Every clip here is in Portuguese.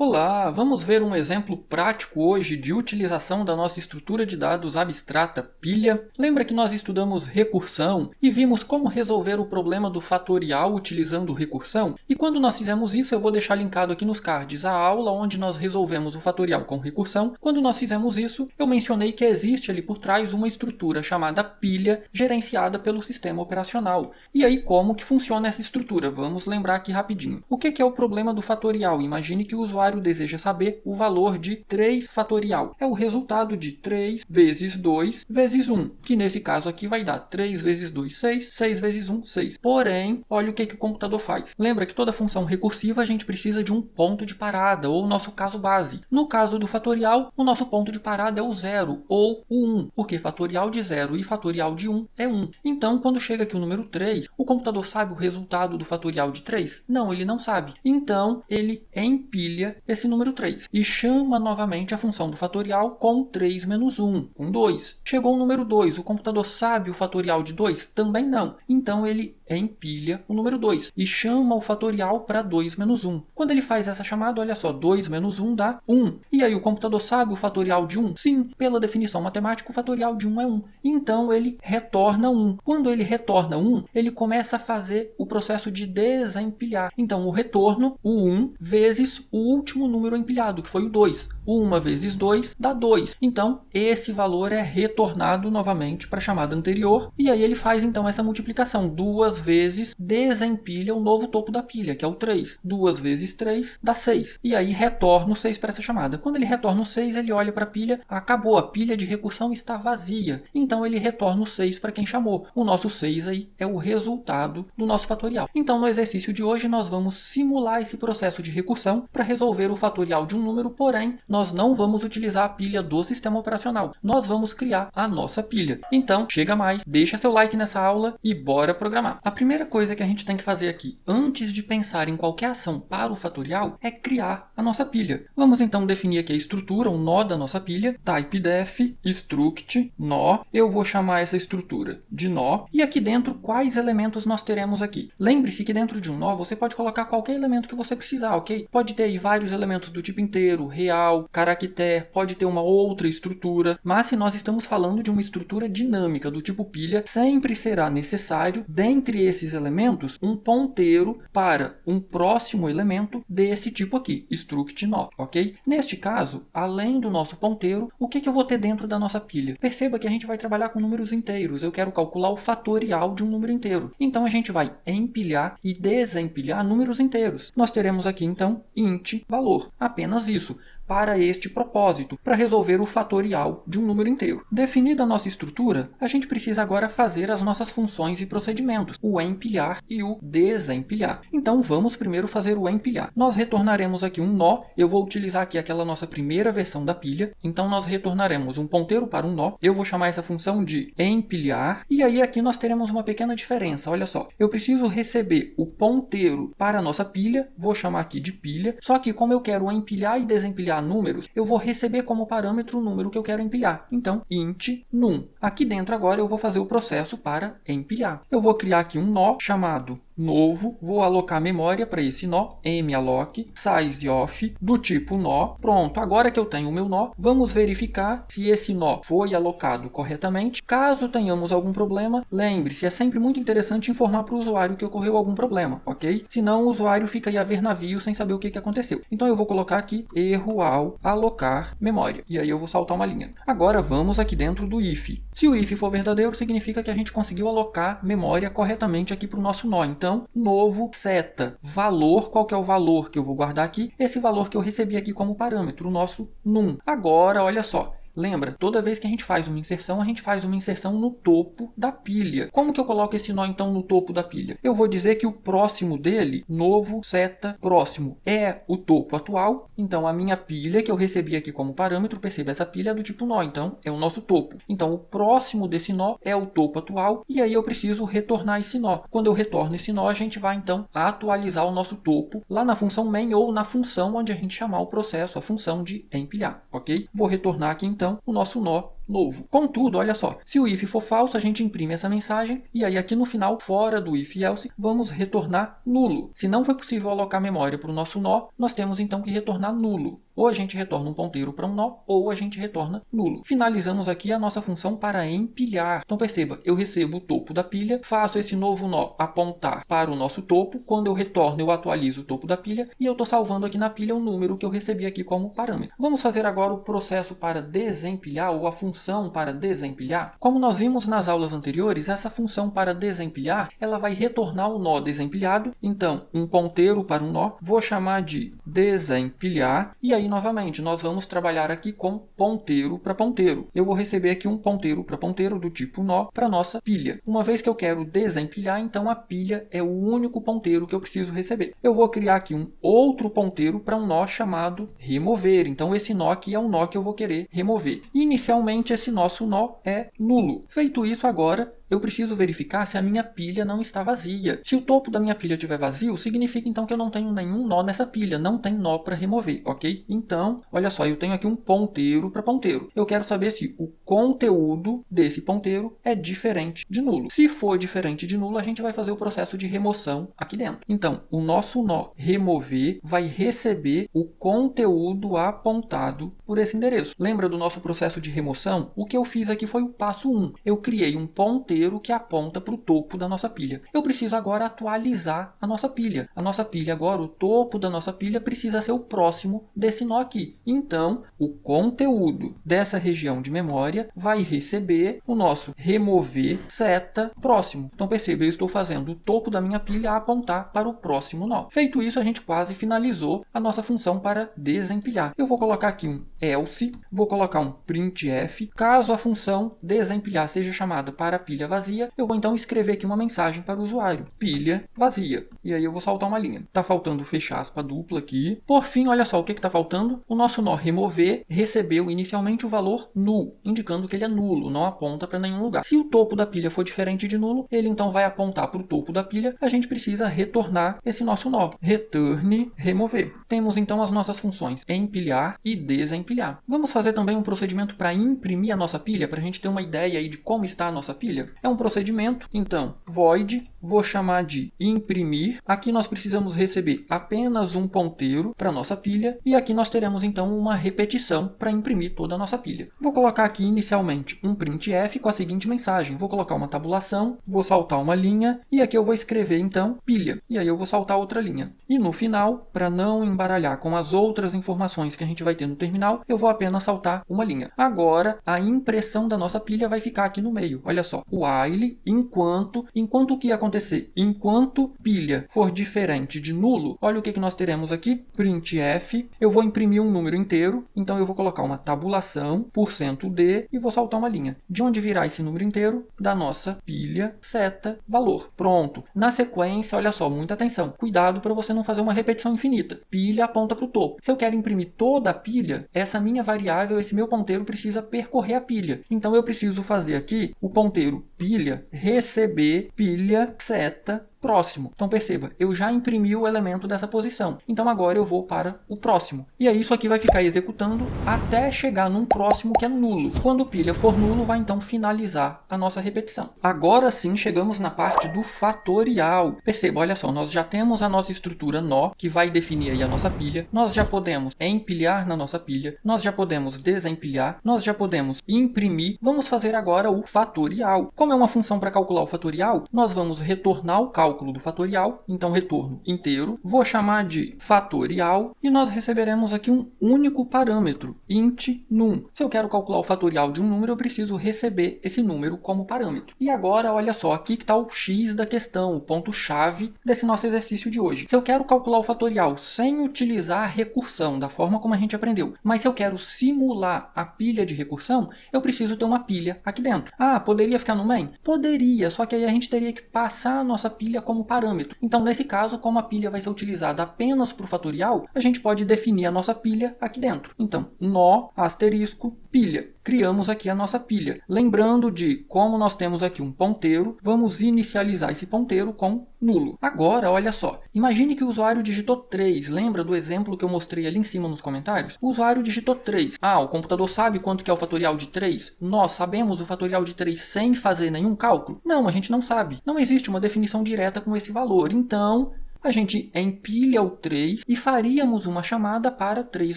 Olá, vamos ver um exemplo prático hoje de utilização da nossa estrutura de dados abstrata pilha. Lembra que nós estudamos recursão e vimos como resolver o problema do fatorial utilizando recursão? E quando nós fizemos isso, eu vou deixar linkado aqui nos cards a aula onde nós resolvemos o fatorial com recursão. Quando nós fizemos isso, eu mencionei que existe ali por trás uma estrutura chamada pilha gerenciada pelo sistema operacional. E aí como que funciona essa estrutura? Vamos lembrar aqui rapidinho. O que é o problema do fatorial? Imagine que o usuário deseja saber o valor de 3 fatorial. É o resultado de 3 vezes 2 vezes 1, que nesse caso aqui vai dar 3 vezes 2, 6, 6 vezes 1, 6. Porém, olha o que o computador faz. Lembra que toda função recursiva a gente precisa de um ponto de parada, ou o nosso caso base. No caso do fatorial, o nosso ponto de parada é o 0 ou o 1, porque fatorial de 0 e fatorial de 1 é 1. Então, quando chega aqui o número 3, o computador sabe o resultado do fatorial de 3? Não, ele não sabe. Então, ele empilha esse número 3 e chama novamente a função do fatorial com 3 menos 1, com 2. Chegou o número 2, o computador sabe o fatorial de 2? Também não. Então ele empilha o número 2 e chama o fatorial para 2 menos 1. Quando ele faz essa chamada, olha só, 2 menos 1 dá 1. E aí o computador sabe o fatorial de 1? Sim, pela definição matemática o fatorial de 1 é 1. Então ele retorna 1. Quando ele retorna 1, ele começa a fazer o processo de desempilhar. Então o retorno, o 1, vezes o último número empilhado, que foi o 2. 1 vezes 2 dá 2. Então, esse valor é retornado novamente para a chamada anterior. E aí ele faz então essa multiplicação. 2 vezes desempilha o novo topo da pilha, que é o 3. 2 vezes 3 dá 6. E aí retorna o 6 para essa chamada. Quando ele retorna o 6, ele olha para a pilha. Acabou, a pilha de recursão está vazia. Então ele retorna o 6 para quem chamou. O nosso 6 aí é o resultado do nosso fatorial. Então, no exercício de hoje, nós vamos simular esse processo de recursão para resolver o fatorial de um número, porém, nós não vamos utilizar a pilha do sistema operacional. Nós vamos criar a nossa pilha. Então, chega mais, deixa seu like nessa aula e bora programar. A primeira coisa que a gente tem que fazer aqui, antes de pensar em qualquer ação para o fatorial, é criar a nossa pilha. Vamos então definir aqui a estrutura, o nó da nossa pilha, typedef, struct, nó. Eu vou chamar essa estrutura de nó. E aqui dentro, quais elementos nós teremos aqui? Lembre-se que dentro de um nó, você pode colocar qualquer elemento que você precisar, ok? Pode ter aí vários elementos do tipo inteiro, real, caractere, pode ter uma outra estrutura, mas se nós estamos falando de uma estrutura dinâmica do tipo pilha, sempre será necessário, dentre esses elementos, um ponteiro para um próximo elemento desse tipo aqui, struct nó, ok? Neste caso, além do nosso ponteiro, o que eu vou ter dentro da nossa pilha? Perceba que a gente vai trabalhar com números inteiros, eu quero calcular o fatorial de um número inteiro. Então a gente vai empilhar e desempilhar números inteiros. Nós teremos aqui então int valor, apenas isso, para este propósito, para resolver o fatorial de um número inteiro. Definida a nossa estrutura, a gente precisa agora fazer as nossas funções e procedimentos, o empilhar e o desempilhar. Então vamos primeiro fazer o empilhar. Nós retornaremos aqui um nó, eu vou utilizar aqui aquela nossa primeira versão da pilha, então nós retornaremos um ponteiro para um nó, eu vou chamar essa função de empilhar, e aí aqui nós teremos uma pequena diferença, olha só, eu preciso receber o ponteiro para a nossa pilha, vou chamar aqui de pilha, só que como eu quero empilhar e desempilhar números, eu vou receber como parâmetro o número que eu quero empilhar. Então, int num. Aqui dentro agora eu vou fazer o processo para empilhar. Eu vou criar aqui um nó chamado novo, vou alocar memória para esse nó, malloc, sizeof, do tipo nó. Pronto, agora que eu tenho o meu nó, vamos verificar se esse nó foi alocado corretamente. Caso tenhamos algum problema, lembre-se, é sempre muito interessante informar para o usuário que ocorreu algum problema, ok? Senão o usuário fica aí a ver navio sem saber o que aconteceu. Então eu vou colocar aqui erro ao alocar memória. E aí eu vou saltar uma linha. Agora vamos aqui dentro do if. Se o if for verdadeiro, significa que a gente conseguiu alocar memória corretamente aqui para o nosso nó. Então, novo seta valor, qual que é o valor que eu vou guardar aqui? Esse valor que eu recebi aqui como parâmetro, o nosso num. Agora, olha só. Lembra, toda vez que a gente faz uma inserção, a gente faz uma inserção no topo da pilha. Como que eu coloco esse nó, então, no topo da pilha? Eu vou dizer que o próximo dele, novo seta próximo, é o topo atual. Então, a minha pilha, que eu recebi aqui como parâmetro, perceba, essa pilha é do tipo nó, então é o nosso topo. Então, o próximo desse nó é o topo atual, e aí eu preciso retornar esse nó. Quando eu retorno esse nó, a gente vai, então, atualizar o nosso topo lá na função main ou na função onde a gente chamar o processo, a função de empilhar, ok? Vou retornar aqui, então, o nosso nó novo. Contudo, olha só, se o if for falso, a gente imprime essa mensagem e aí aqui no final, fora do if e else, vamos retornar nulo. Se não foi possível alocar memória para o nosso nó, nós temos então que retornar nulo. Ou a gente retorna um ponteiro para um nó, ou a gente retorna nulo. Finalizamos aqui a nossa função para empilhar. Então perceba, eu recebo o topo da pilha, faço esse novo nó apontar para o nosso topo. Quando eu retorno, eu atualizo o topo da pilha e eu estou salvando aqui na pilha o número que eu recebi aqui como parâmetro. Vamos fazer agora o processo para desempilhar, ou a função para desempilhar. Como nós vimos nas aulas anteriores, essa função para desempilhar, ela vai retornar o nó desempilhado. Então, um ponteiro para um nó, vou chamar de desempilhar, e aí novamente nós vamos trabalhar aqui com ponteiro para ponteiro. Eu vou receber aqui um ponteiro para ponteiro do tipo nó para nossa pilha. Uma vez que eu quero desempilhar, então a pilha é o único ponteiro que eu preciso receber. Eu vou criar aqui um outro ponteiro para um nó chamado remover. Então esse nó aqui é um nó que eu vou querer remover. Inicialmente esse nosso nó é nulo. Feito isso, agora eu preciso verificar se a minha pilha não está vazia. Se o topo da minha pilha estiver vazio, significa então que eu não tenho nenhum nó nessa pilha, não tem nó para remover, ok? Então, olha só, eu tenho aqui um ponteiro para ponteiro. Eu quero saber se o conteúdo desse ponteiro é diferente de nulo. Se for diferente de nulo, a gente vai fazer o processo de remoção aqui dentro. Então, o nosso nó remover vai receber o conteúdo apontado por esse endereço. Lembra do nosso processo de remoção? O que eu fiz aqui foi o passo 1. Eu criei um ponteiro que aponta para o topo da nossa pilha. Eu preciso agora atualizar a nossa pilha. A nossa pilha agora, o topo da nossa pilha precisa ser o próximo desse nó aqui. Então, o conteúdo dessa região de memória vai receber o nosso remover seta próximo. Então perceba, eu estou fazendo o topo da minha pilha apontar para o próximo nó. Feito isso, a gente quase finalizou a nossa função para desempilhar. Eu vou colocar aqui um else, vou colocar um printf. Caso a função desempilhar seja chamada para a pilha vazia, eu vou então escrever aqui uma mensagem para o usuário: pilha vazia. E aí eu vou saltar uma linha. Está faltando fechar aspa dupla aqui. Por fim, olha só o que está faltando. O nosso nó remover recebeu inicialmente o valor null, indicando que ele é nulo, não aponta para nenhum lugar. Se o topo da pilha for diferente de nulo, ele então vai apontar para o topo da pilha. A gente precisa retornar esse nosso nó. Return remover. Temos então as nossas funções empilhar e desempilhar. Vamos fazer também um procedimento para imprimir a nossa pilha, para a gente ter uma ideia aí de como está a nossa pilha. É um procedimento, então, void, vou chamar de imprimir. Aqui nós precisamos receber apenas um ponteiro para a nossa pilha, e aqui nós teremos então uma repetição para imprimir toda a nossa pilha. Vou colocar aqui inicialmente um printf com a seguinte mensagem: vou colocar uma tabulação, vou saltar uma linha, e aqui eu vou escrever então pilha, e aí eu vou saltar outra linha. E no final, para não embaralhar com as outras informações que a gente vai ter no terminal, eu vou apenas saltar uma linha. Agora, a impressão da nossa pilha vai ficar aqui no meio. Olha só, while, enquanto o que ia acontecer? Enquanto pilha for diferente de nulo, olha o que nós teremos aqui, printf, eu vou imprimir um número inteiro, então eu vou colocar uma tabulação, %d, e vou saltar uma linha. De onde virá esse número inteiro? Da nossa pilha, seta, valor. Pronto. Na sequência, olha só, muita atenção. Cuidado para você não fazer uma repetição infinita. Pilha aponta para o topo. Se eu quero imprimir toda a pilha, essa minha variável, esse meu ponteiro precisa percorrer a pilha. Então eu preciso fazer aqui o ponteiro pilha receber pilha seta próximo. Então perceba, eu já imprimi o elemento dessa posição. Então agora eu vou para o próximo. E aí isso aqui vai ficar executando até chegar num próximo que é nulo. Quando pilha for nulo, vai então finalizar a nossa repetição. Agora sim chegamos na parte do fatorial. Perceba, olha só, nós já temos a nossa estrutura nó, que vai definir aí a nossa pilha. Nós já podemos empilhar na nossa pilha. Nós já podemos desempilhar. Nós já podemos imprimir. Vamos fazer agora o fatorial. Como é uma função para calcular o fatorial, nós vamos retornar o cálculo do fatorial, então retorno inteiro, vou chamar de fatorial e nós receberemos aqui um único parâmetro, int num. Se eu quero calcular o fatorial de um número, eu preciso receber esse número como parâmetro. E agora, olha só, aqui que está o x da questão, o ponto-chave desse nosso exercício de hoje. Se eu quero calcular o fatorial sem utilizar a recursão, da forma como a gente aprendeu, mas se eu quero simular a pilha de recursão, eu preciso ter uma pilha aqui dentro. Ah, poderia ficar no main? Poderia, só que aí a gente teria que passar a nossa pilha como parâmetro. Então, nesse caso, como a pilha vai ser utilizada apenas para o fatorial, a gente pode definir a nossa pilha aqui dentro. Então, nó, asterisco, pilha. Criamos aqui a nossa pilha. Lembrando de, como nós temos aqui um ponteiro, vamos inicializar esse ponteiro com nulo. Agora, olha só, imagine que o usuário digitou 3. Lembra do exemplo que eu mostrei ali em cima nos comentários? O usuário digitou 3. Ah, o computador sabe quanto que é o fatorial de 3? Nós sabemos o fatorial de 3 sem fazer nenhum cálculo? Não, a gente não sabe. Não existe uma definição direta com esse valor. Então, a gente empilha o 3 e faríamos uma chamada para 3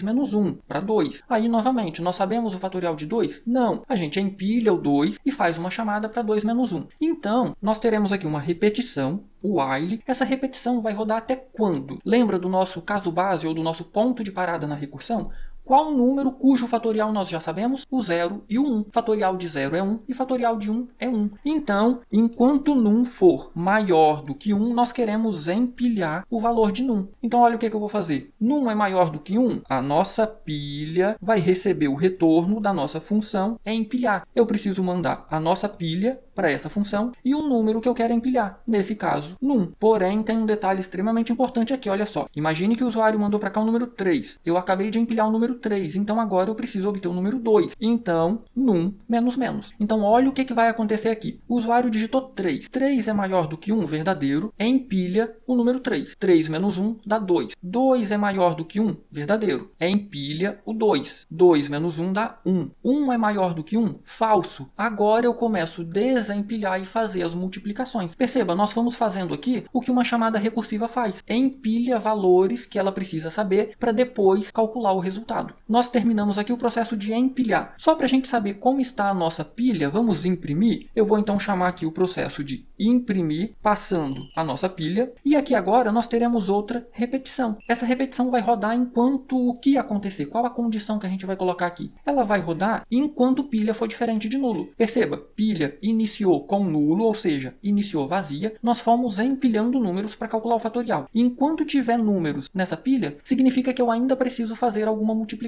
menos 1, para 2. Aí, novamente, nós sabemos o fatorial de 2? Não. A gente empilha o 2 e faz uma chamada para 2 menos 1. Então, nós teremos aqui uma repetição, o while. Essa repetição vai rodar até quando? Lembra do nosso caso base ou do nosso ponto de parada na recursão? Qual número cujo fatorial nós já sabemos? O 0 e o 1. Fatorial de 0 é 1 e fatorial de 1 é 1. Então, enquanto num for maior do que 1, nós queremos empilhar o valor de num. Então, olha o que eu vou fazer. Num é maior do que 1, a nossa pilha vai receber o retorno da nossa função empilhar. Eu preciso mandar a nossa pilha para essa função e o número que eu quero empilhar. Nesse caso, num. Porém, tem um detalhe extremamente importante aqui, olha só. Imagine que o usuário mandou para cá o número 3. Eu acabei de empilhar o número 3, então agora eu preciso obter o número 2. Então, num menos menos. Então, olha o que vai acontecer aqui. O usuário digitou 3. 3 é maior do que 1, verdadeiro. Empilha o número 3. 3 menos 1 dá 2. 2 é maior do que 1, verdadeiro. Empilha o 2. 2 menos 1 dá 1. 1 é maior do que 1, falso. Agora eu começo a desempilhar e fazer as multiplicações. Perceba, nós fomos fazendo aqui o que uma chamada recursiva faz. Empilha valores que ela precisa saber para depois calcular o resultado. Nós terminamos aqui o processo de empilhar. Só para a gente saber como está a nossa pilha, vamos imprimir. Eu vou então chamar aqui o processo de imprimir, passando a nossa pilha. E aqui agora nós teremos outra repetição. Essa repetição vai rodar enquanto o que acontecer. Qual a condição que a gente vai colocar aqui? Ela vai rodar enquanto pilha for diferente de nulo. Perceba, pilha iniciou com nulo, ou seja, iniciou vazia. Nós fomos empilhando números para calcular o fatorial. Enquanto tiver números nessa pilha, significa que eu ainda preciso fazer alguma multiplicação.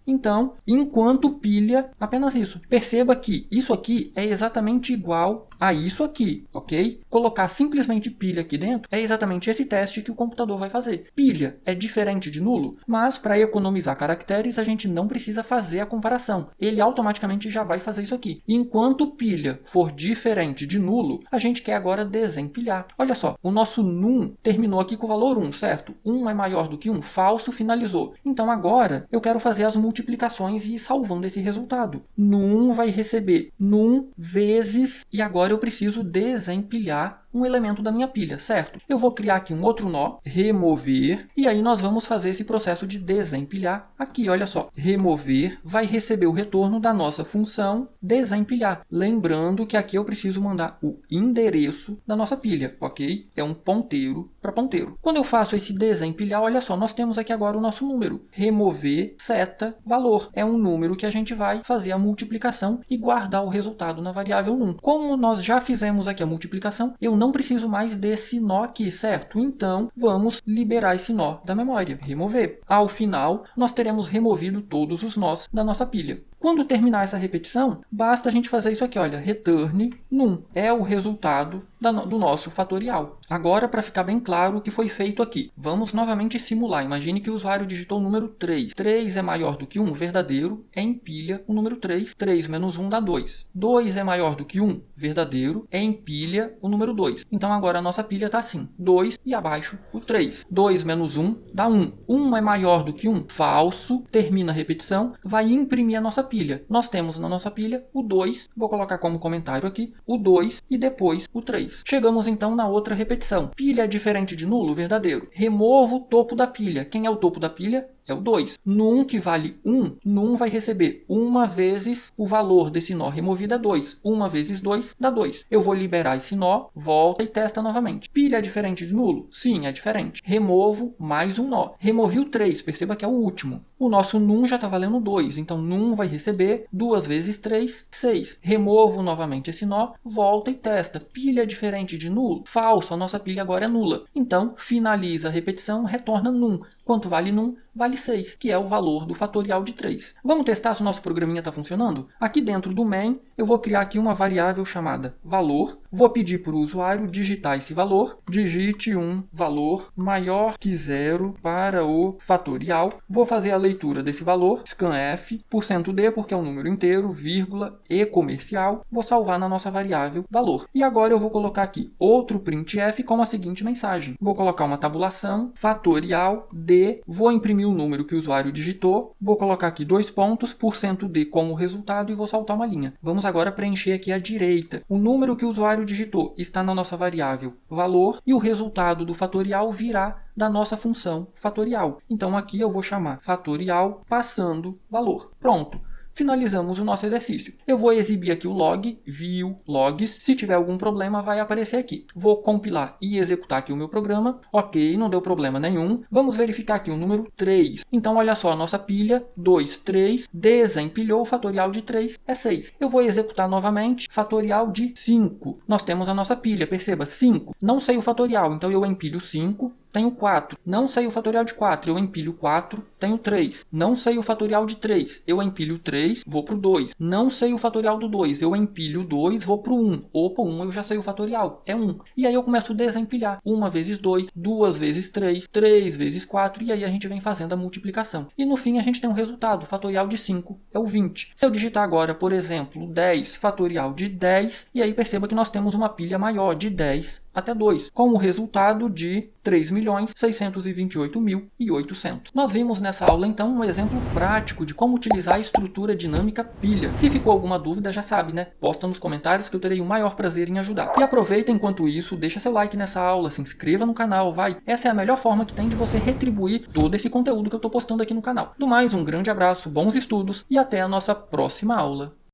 Então, enquanto pilha, apenas isso. Perceba que isso aqui é exatamente igual a isso aqui, ok? Colocar simplesmente pilha aqui dentro é exatamente esse teste que o computador vai fazer. Pilha é diferente de nulo, mas para economizar caracteres a gente não precisa fazer a comparação. Ele automaticamente já vai fazer isso aqui. Enquanto pilha for diferente de nulo, a gente quer agora desempilhar. Olha só, o nosso num terminou aqui com o valor 1, certo? 1 é maior do que 1, falso, finalizou. Então agora eu quero fazer as multiplicações e ir salvando esse resultado. Num vai receber num vezes, e agora eu preciso desempilhar um elemento da minha pilha, certo? Eu vou criar aqui um outro nó, remover, e aí nós vamos fazer esse processo de desempilhar aqui, olha só. Remover vai receber o retorno da nossa função desempilhar. Lembrando que aqui eu preciso mandar o endereço da nossa pilha, ok? É um ponteiro para ponteiro. Quando eu faço esse desempilhar, olha só, nós temos aqui agora o nosso número. Remover seta valor. É um número que a gente vai fazer a multiplicação e guardar o resultado na variável num. Como nós já fizemos aqui a multiplicação, eu não preciso mais desse nó aqui, certo? Então, vamos liberar esse nó da memória, remover. Ao final, nós teremos removido todos os nós da nossa pilha. Quando terminar essa repetição, basta a gente fazer isso aqui, olha, return num. É o resultado do nosso fatorial. Agora, para ficar bem claro o que foi feito aqui, vamos novamente simular. Imagine que o usuário digitou o número 3. 3 é maior do que 1, verdadeiro, empilha o número 3. 3 menos 1 dá 2. 2 é maior do que 1, verdadeiro, empilha o número 2. Então, agora a nossa pilha está assim, 2 e abaixo o 3. 2 menos 1 dá 1. 1 é maior do que 1, falso, termina a repetição, vai imprimir a nossa pilha. Nós temos na nossa pilha o 2, vou colocar como comentário aqui, o 2 e depois o 3. Chegamos então na outra repetição. Pilha é diferente de nulo, verdadeiro. Removo o topo da pilha. Quem é o topo da pilha? É o 2. Num que vale 1, num vai receber 1 vezes o valor desse nó removido é 2. 1 vezes 2 dá 2. Eu vou liberar esse nó, volta e testa novamente. Pilha é diferente de nulo? Sim, é diferente. Removo mais um nó. Removi o 3, perceba que é o último. O nosso num já está valendo 2, então num vai receber 2 vezes 3, 6. Removo novamente esse nó, volta e testa. Pilha é diferente de nulo? Falso, a nossa pilha agora é nula. Então, finaliza a repetição, retorna num. Quanto vale num? Vale 6, que é o valor do fatorial de 3. Vamos testar se o nosso programinha está funcionando? Aqui dentro do main, eu vou criar aqui uma variável chamada valor. Vou pedir para o usuário digitar esse valor. Digite um valor maior que zero para o fatorial. Vou fazer a leitura desse valor, scanf, %d, porque é um número inteiro, vírgula, e comercial. Vou salvar na nossa variável valor. E agora eu vou colocar aqui outro printf com a seguinte mensagem. Vou colocar uma tabulação, fatorial d, vou imprimir o número que o usuário digitou, vou colocar aqui 2 pontos, %d como resultado e vou saltar uma linha. Vamos agora preencher aqui à direita. O número que o usuário digitou está na nossa variável valor e o resultado do fatorial virá da nossa função fatorial. Então aqui eu vou chamar fatorial passando valor. Pronto. Finalizamos o nosso exercício. Eu vou exibir aqui o log, view logs. Se tiver algum problema, vai aparecer aqui. Vou compilar e executar aqui o meu programa. Ok, não deu problema nenhum. Vamos verificar aqui o número 3. Então, olha só, a nossa pilha 2, 3, desempilhou, o fatorial de 3 é 6. Eu vou executar novamente, fatorial de 5. Nós temos a nossa pilha, perceba, 5. Não sei o fatorial, então eu empilho 5. Tenho 4. Não sei o fatorial de 4, eu empilho 4, tenho 3. Não sei o fatorial de 3, eu empilho 3, vou para o 2. Não sei o fatorial do 2, eu empilho 2, vou para o 1. Opa, 1 eu já sei o fatorial, é 1. E aí eu começo a desempilhar. 1 vezes 2, 2 vezes 3, 3 vezes 4, e aí a gente vem fazendo a multiplicação. E no fim a gente tem um resultado, fatorial de 5 é o 20. Se eu digitar agora, por exemplo, 10 fatorial de 10, e aí perceba que nós temos uma pilha maior de 10 até 2, com o resultado de 3.628.800. Nós vimos nessa aula, então, um exemplo prático de como utilizar a estrutura dinâmica pilha. Se ficou alguma dúvida, já sabe, né? Posta nos comentários que eu terei o maior prazer em ajudar. E aproveita enquanto isso, deixa seu like nessa aula, se inscreva no canal, vai. Essa é a melhor forma que tem de você retribuir todo esse conteúdo que eu estou postando aqui no canal. Do mais, um grande abraço, bons estudos e até a nossa próxima aula.